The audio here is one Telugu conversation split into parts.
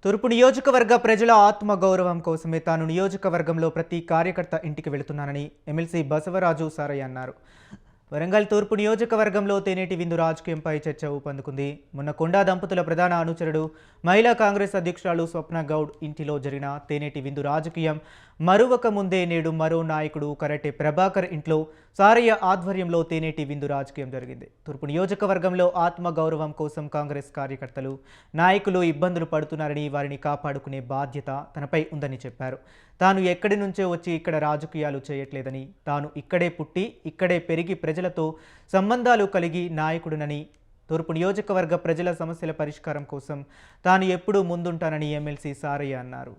తూర్పు నియోజకవర్గ ప్రజల ఆత్మగౌరవం కోసమే తాను నియోజకవర్గంలో ప్రతి కార్యకర్త ఇంటికి వెళుతున్నానని ఎమ్మెల్సీ బసవరాజు సారయ్య అన్నారు. వరంగల్ తూర్పు నియోజకవర్గంలో తేనేటి విందు రాజకీయంపై చర్చ ఊపందుకుంది. మొన్న కొండా దంపతుల ప్రధాన అనుచరుడు మహిళా కాంగ్రెస్ అధ్యక్షురాలు స్వప్న గౌడ్ ఇంటిలో జరిగిన తేనేటి విందు రాజకీయం మరువక ముందే నేడు మరో నాయకుడు కరటే ప్రభాకర్ ఇంట్లో సారయ్య ఆధ్వర్యంలో తేనేటి విందు రాజకీయం జరిగింది. తూర్పు నియోజకవర్గంలో ఆత్మగౌరవం కోసం కాంగ్రెస్ కార్యకర్తలు నాయకులు ఇబ్బందులు పడుతున్నారని, వారిని కాపాడుకునే బాధ్యత తనపై ఉందని చెప్పారు. తాను ఎక్కడి నుంచో వచ్చి ఇక్కడ రాజకీయాలు చేయట్లేదని, తాను ఇక్కడే పుట్టి ఇక్కడే పెరిగి ప్రజలతో సంబంధాలు కలిగి నాయకుడినని, తూర్పు నియోజకవర్గ ప్రజల సమస్యల పరిష్కారం కోసం తాను ఎప్పుడూ ముందుంటానని ఎమ్మెల్సీ సారయ్య అన్నారు.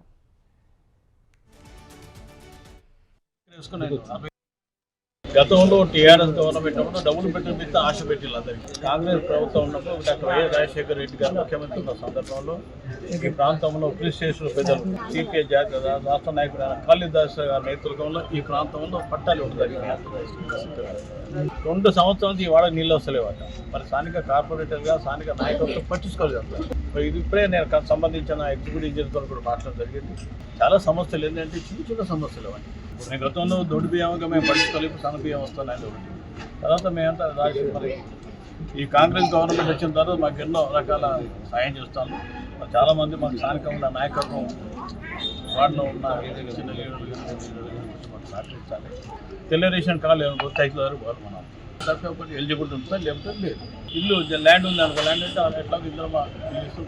గతంలో టీఆర్ఎస్ గవర్నమెంట్ ఉన్నప్పుడు డబ్బులు పెట్టిన మీద ఆశ పెట్టింది అందరికీ. కాంగ్రెస్ ప్రభుత్వం ఉన్నప్పుడు డాక్టర్ వైఎస్ రాజశేఖర రెడ్డి గారు ముఖ్యమంత్రి ఉన్న సందర్భంలో ఈ ప్రాంతంలో పోలీస్ స్టేషన్ పెద్దలు సిపిఐ జాతీయ రాష్ట్ర నాయకుడు కాళీదాస్ గారి నేతృత్వంలో ఈ ప్రాంతంలో పట్టాలు ఉంటుంది. 2 సంవత్సరాల నుంచి ఇవాళ నీళ్ళు వస్తలేవట. మరి స్థానిక కార్పొరేటర్గా స్థానిక నాయకులతో పట్టించుకోలేదు. మరి ఇది ఇప్పుడే నేను సంబంధించిన ఎగ్జిక్యూటివ్ ఇంజనీర్తో కూడా మాట్లాడడం జరిగింది. చాలా సమస్యలు ఏంటంటే చిన్న చిన్న సమస్యలు అవన్నీ. నేను గతంలో దొడ్డు బియ్యంగా మేము పట్టించుకోలేము, సన్న బియ్యం వస్తున్నాయి ఒకటి. తర్వాత మేమంతా రాసి మరి ఈ కాంగ్రెస్ గవర్నమెంట్ వచ్చిన తర్వాత మాకు ఎన్నో రకాల సాయం చేస్తాను. చాలామంది మాకు స్థానికంగా నాయకత్వం వార్డులో ఉన్న చిన్న లీడర్లు మాకు సహకరించాలి. తెలుగుదేశం కాలు రైతుల వరకు పోవాలి. మనం తప్ప ఒకటి ఎలిజిబిలిటీ ఉంటుంది, లేకపోతే లేదు. ఇల్లు ల్యాండ్ ఉంది అనుకో, ల్యాండ్ అంటే ఎట్లా ఇద్దరు ఇల్లు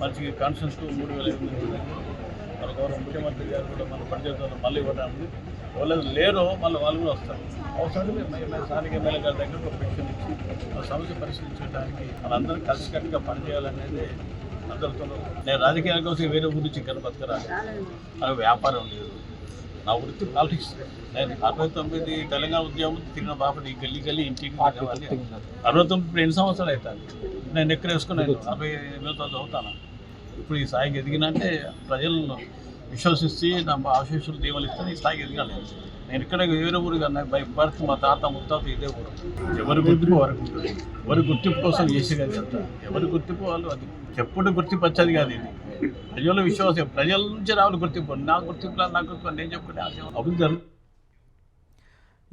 మంచి కాన్షన్స్ 3,000 మన గౌరవ ముఖ్యమంత్రి గారు కూడా మన పనిచేస్తున్నారు. మళ్ళీ ఇవ్వడానికి వాళ్ళు లేరో మళ్ళీ వాళ్ళు కూడా వస్తారు. అవసరం మేము స్థానిక ఎమ్మెల్యే గారి దగ్గర ఒక పెన్షన్ ఇచ్చి ఆ సమస్య పరిశీలించడానికి మనందరూ కలిసికట్టుగా పనిచేయాలనేది అందరితో. నేను రాజకీయాల కోసం వేరే గురించి ఇక్కడ బతకరాలి, నాకు వ్యాపారం లేదు. నా వృత్తి పాలిటిక్స్. నేను 69 తెలంగాణ ఉద్యమం తిరిగిన బాపతి గల్లీ ఇంటికి 69 ఎన్ని సంవత్సరాలు అవుతాను. నేను ఎక్కడ వేసుకున్నాను 48 చదువుతాను. ఇప్పుడు ఈ స్థాయికి ఎదిగినంటే ప్రజలను విశ్వసిస్తే నా ఆశీస్సులు దీవెనలు ఇస్తే ఈ స్థాయికి ఎదగాలి. నేను ఇక్కడ వేరే ఊరు కన్నా బై బర్త్ మా తాత ముత్తాత ఇదే ఊరు. ఎవరి గుర్తింపు వరకు ఉంటుంది. ఎవరి గుర్తింపు కోసం చేసేది అంత. ఎవరి గుర్తింపు వాళ్ళు అది ఎప్పుడు గుర్తింపు వచ్చేది కాదు. ఇది ప్రజల విశ్వాసం, ప్రజల నుంచి రావాలి గుర్తింపు. నా గుర్తింపు నాకు గుర్తింపు నేను చెప్పుకుంటే అభివృద్ధి జరుగుతుంది.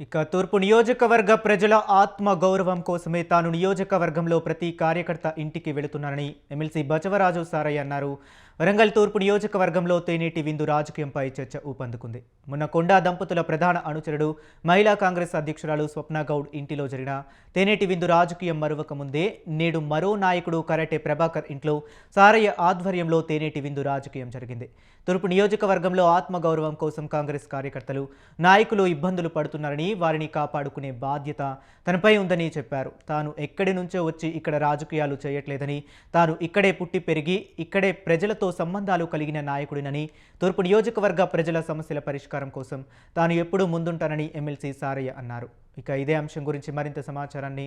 ఇక తూర్పు నియోజకవర్గ ప్రజల ఆత్మ గౌరవం కోసమే తాను నియోజకవర్గంలో ప్రతి కార్యకర్త ఇంటికి వెళుతున్నానని ఎమ్మెల్సీ బసవరాజు సారయ్య అన్నారు. వరంగల్ తూర్పు నియోజకవర్గంలో తేనేటి విందు రాజకీయంపై చర్చ ఊపందుకుంది. మొన్న కొండా దంపతుల ప్రధాన అనుచరుడు మహిళా కాంగ్రెస్ అధ్యక్షురాలు స్వప్న గౌడ్ ఇంటిలో జరిగిన తేనేటి విందు రాజకీయం మరువక ముందే నేడు మరో నాయకుడు కరటే ప్రభాకర్ ఇంట్లో సారయ్య ఆధ్వర్యంలో తేనేటి విందు రాజకీయం జరిగింది. తూర్పు నియోజకవర్గంలో ఆత్మగౌరవం కోసం కాంగ్రెస్ కార్యకర్తలు నాయకులు ఇబ్బందులు పడుతున్నారని, వారిని కాపాడుకునే బాధ్యత తనపై ఉందని చెప్పారు. తాను ఎక్కడి నుంచో వచ్చి ఇక్కడ రాజకీయాలు చేయట్లేదని, తాను ఇక్కడే పుట్టి పెరిగి ఇక్కడే ప్రజలతో సంబంధాలు కలిగిన నాయకుడినని, తూర్పు నియోజకవర్గ ప్రజల సమస్యల పరిష్కారం కోసం తాను ఎప్పుడూ ముందుంటానని ఎమ్మెల్సీ సారయ్య అన్నారు. ఇక ఇదే అంశం గురించి మరింత సమాచారాన్ని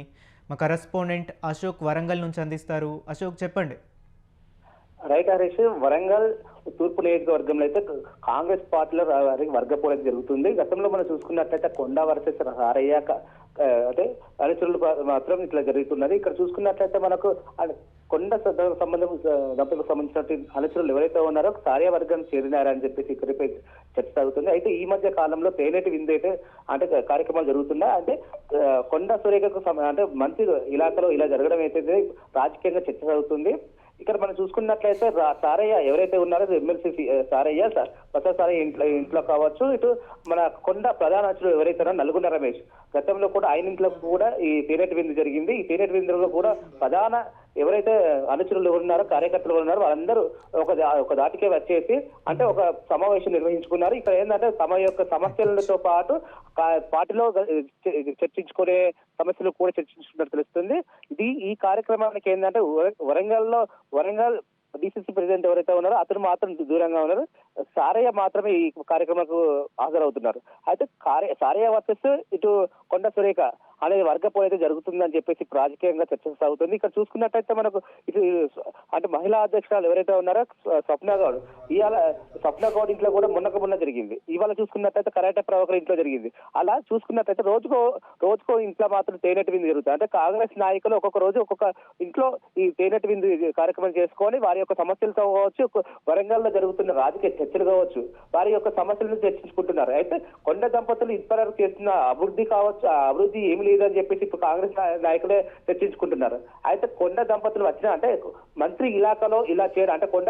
మా కరెస్పాండెంట్ అశోక్ వరంగల్ నుంచి అందిస్తారు. అశోక్, చెప్పండి. రైట్ హరీష్, వరంగల్ తూర్పు నియోజకవర్గంలో అయితే కాంగ్రెస్ పార్టీలో వర్గ పోలిక జరుగుతుంది. గతంలో మనం చూసుకున్నట్లయితే కొండా వర్సెస్ సారయ్య అంటే అనుచరులు మాత్రం ఇట్లా జరుగుతున్నది. ఇక్కడ చూసుకున్నట్లయితే మనకు కొండ దంపతులకు సంబంధించిన అనుచరులు ఎవరైతే ఉన్నారో సారయ్య వర్గం చేరినారని చెప్పేసి ఇక్కడిపై చర్చ సాగుతుంది. అయితే ఈ మధ్య కాలంలో తేనేటి విందు అయితే అంటే కార్యక్రమాలు జరుగుతున్నాయి. అంటే కొండ సురేఖకు అంటే మంచి ఇలాకాలో ఇలా జరగడం అయితే రాజకీయంగా చర్చ సాగుతుంది. ఇక్కడ మనం చూసుకున్నట్లయితే సారయ్య ఎవరైతే ఉన్నారో ఎమ్మెల్సీ సారయ్య బస సారయ్య ఇంట్లో కావచ్చు, ఇటు మన కొండ ప్రధాన అర్చకుడు ఎవరైతే ఉన్నారో నల్గొండ రమేష్ గతంలో కూడా ఆయన ఇంట్లో కూడా ఈ తేనేటి విందు జరిగింది. ఈ తేనేటి విందులో కూడా ప్రధాన ఎవరైతే అనుచరులు ఉన్నారో కార్యకర్తలు ఉన్నారో వాళ్ళందరూ ఒక దాటికే వచ్చేసి అంటే ఒక సమావేశం నిర్వహించుకున్నారు. ఇక్కడ ఏంటంటే తమ యొక్క సమస్యలతో పాటు పార్టీలో చర్చించుకునే సమస్యలు కూడా చర్చించుకున్నట్టు తెలుస్తుంది. ఈ కార్యక్రమానికి ఏంటంటే వరంగల్ డిసిసి ప్రెసిడెంట్ ఎవరైతే ఉన్నారో అతను మాత్రం దూరంగా ఉన్నారు. సారయ్య మాత్రమే ఈ కార్యక్రమానికి హాజరవుతున్నారు. అయితే సారయ్య వర్సెస్ ఇటు కొండ సురేఖ అనేది వర్గ పోలైతే జరుగుతుందని చెప్పేసి రాజకీయంగా చర్చ సాగుతుంది. ఇక్కడ చూసుకున్నట్టయితే మనకు ఇటు అంటే మహిళా అధ్యక్షురాలు ఎవరైతే ఉన్నారో స్వప్న గౌడ్ ఇంట్లో కూడా మొన్న జరిగింది. ఇవాళ చూసుకున్నట్టయితే కరాటే ప్రభాకర్ ఇంట్లో జరిగింది. అలా చూసుకున్నట్టయితే రోజుకో ఇంట్లో మాత్రం తేనెటి విందు జరుగుతుంది. అంటే కాంగ్రెస్ నాయకులు ఒక్కొక్క రోజు ఒక్కొక్క ఇంట్లో ఈ తేనెటి విందు కార్యక్రమం చేసుకొని వారి యొక్క సమస్యలతో కావచ్చు, వరంగల్లో జరుగుతున్న రాజకీయ చర్చలు కావచ్చు, వారి యొక్క సమస్యలను చర్చించుకుంటున్నారు. అయితే కొండ దంపతులు ఇప్పటివరకు చేస్తున్న అభివృద్ధి కావచ్చు, ఆ అభివృద్ధి ఏమి లేదని చెప్పేసి ఇప్పుడు కాంగ్రెస్ నాయకులే చర్చించుకుంటున్నారు. అయితే కొండ దంపతులు వచ్చిన అంటే మంత్రి ఇలాకాలో ఇలా చేయడం అంటే కొండ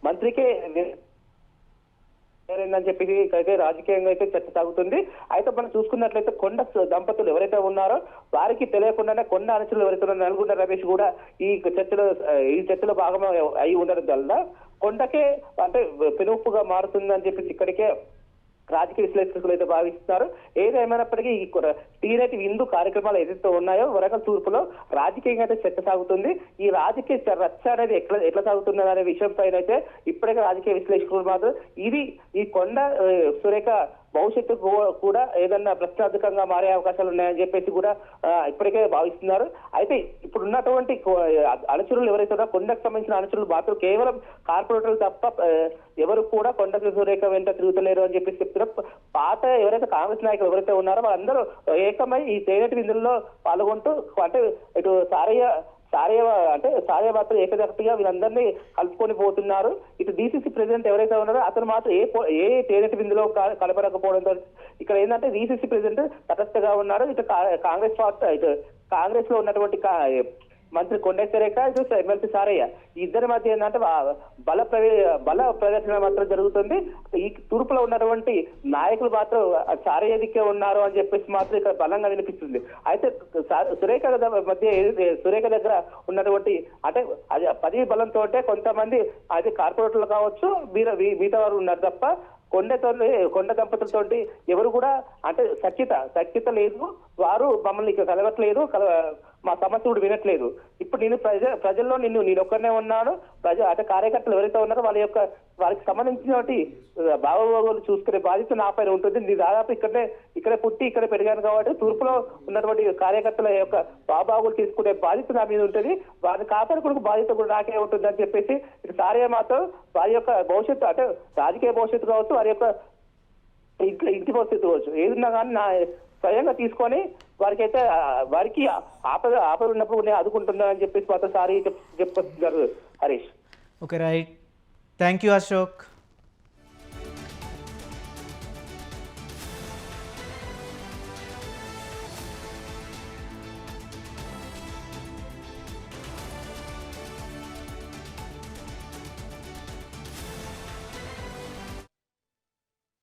మంత్రికే అని చెప్పి అయితే రాజకీయంగా అయితే చర్చ సాగుతుంది. అయితే మనం చూసుకున్నట్లయితే కొండ దంపతులు ఎవరైతే ఉన్నారో వారికి తెలియకుండానే కొండ అనుచరులు ఎవరైతే ఉన్నారో నల్గొండ రమేష్ కూడా ఈ చర్చలో భాగం అయి ఉండడం వల్ల కొండకే అంటే పెనుపుగా మారుతుందని చెప్పేసి ఇక్కడికే రాజకీయ విశ్లేషకులు అయితే భావిస్తున్నారు. ఏదేమైనప్పటికీ ఈ టీనేటి విందు కార్యక్రమాలు ఏదైతే ఉన్నాయో వరంగల్ తూర్పులో రాజకీయంగా అయితే చర్చ సాగుతుంది. ఈ రాజకీయ రచ్చ అనేది ఎట్లా సాగుతుంది అనే విషయం పైన అయితే ఇప్పటికే రాజకీయ విశ్లేషకులు మాత్రం ఇది ఈ కొండ సురేఖ భవిష్యత్తు కూడా ఏదన్నా ప్రశ్నార్థకంగా మారే అవకాశాలు ఉన్నాయని చెప్పేసి కూడా ఇప్పటికే భావిస్తున్నారు. అయితే ఇప్పుడు ఉన్నటువంటి అనుచరులు ఎవరైతే ఉన్నారో కొండకు సంబంధించిన అనుచరులు మాత్రం కేవలం కార్పొరేటర్లు తప్ప ఎవరు కూడా కొండ సురేఖ వెంట తిరుగుతలేరు అని చెప్పేసి చెప్తున్నారు. పాత ఎవరైతే కాంగ్రెస్ నాయకులు ఎవరైతే ఉన్నారో వాళ్ళందరూ ఏకమై ఈ తేనెటి విందుల్లో పాల్గొంటూ అంటే ఇటు సారయ్య మాత్రం ఏకదక్షిగా వీళ్ళందరినీ కలుపుకొని పోతున్నారు. ఇటు డిసిసి ప్రెసిడెంట్ ఎవరైతే ఉన్నారో అతను మాత్రం ఏ తేనెటి విందులో కలపకపోవడంతో ఇక్కడ ఏంటంటే డిసిసి ప్రెసిడెంట్ తటస్థగా ఉన్నారు. ఇటు కాంగ్రెస్ పార్టీ ఇటు కాంగ్రెస్ లో ఉన్నటువంటి మంత్రి కొండేశ్వరేఖ ఇటు ఎమ్మెల్సీ సారయ్య ఈ ఇద్దరి మధ్య ఏంటంటే బల ప్రదర్శన మాత్రం జరుగుతుంది. ఈ తూర్పులో ఉన్నటువంటి నాయకులు మాత్రం సారయ్య దిక్కే ఉన్నారు అని చెప్పేసి మాత్రం ఇక్కడ బలంగా వినిపిస్తుంది. అయితే సురేఖ దగ్గర ఉన్నటువంటి అంటే అది పదవి బలంతో కొంతమంది అది కార్పొరేటర్లు కావచ్చు మిగతా వారు ఉన్నారు తప్ప కొండ దంపతులతోటి ఎవరు కూడా అంటే సఖ్యత లేదు. వారు మమ్మల్ని ఇక కలవట్లేదు, మా సమస్య కూడా వినట్లేదు. ఇప్పుడు నేను ప్రజల్లో నేను ఒక్కనే ఉన్నాను. అంటే కార్యకర్తలు ఎవరైతే ఉన్నారో వారికి సంబంధించినటువంటి భావోద్వేగాలు చూసుకునే బాధ్యత నా పైన ఉంటుంది. నేను దాదాపు ఇక్కడే పుట్టి ఇక్కడ పెరిగాను కాబట్టి తూర్పులో ఉన్నటువంటి కార్యకర్తల యొక్క బాబాగులు తీసుకునే బాధ్యత నా మీద ఉంటుంది. వారిని కాపాడుకునే బాధ్యత కూడా నాకే ఉంటుంది అని చెప్పేసి ఇటు సారయ్య మాత్రం వారి యొక్క భవిష్యత్తు అంటే రాజకీయ భవిష్యత్తు కావచ్చు, వారి యొక్క ఇంటి భవిష్యత్తు కావచ్చు, ఏదున్నా కానీ నా స్వయంగా తీసుకొని వారికి ఆపద ఉన్నప్పుడు నేను ఆదుకుంటున్నా అని చెప్పేసి మాత్రం సారీ చెప్పుకొస్తున్నారు Harish. Okay right, thank you Ashok.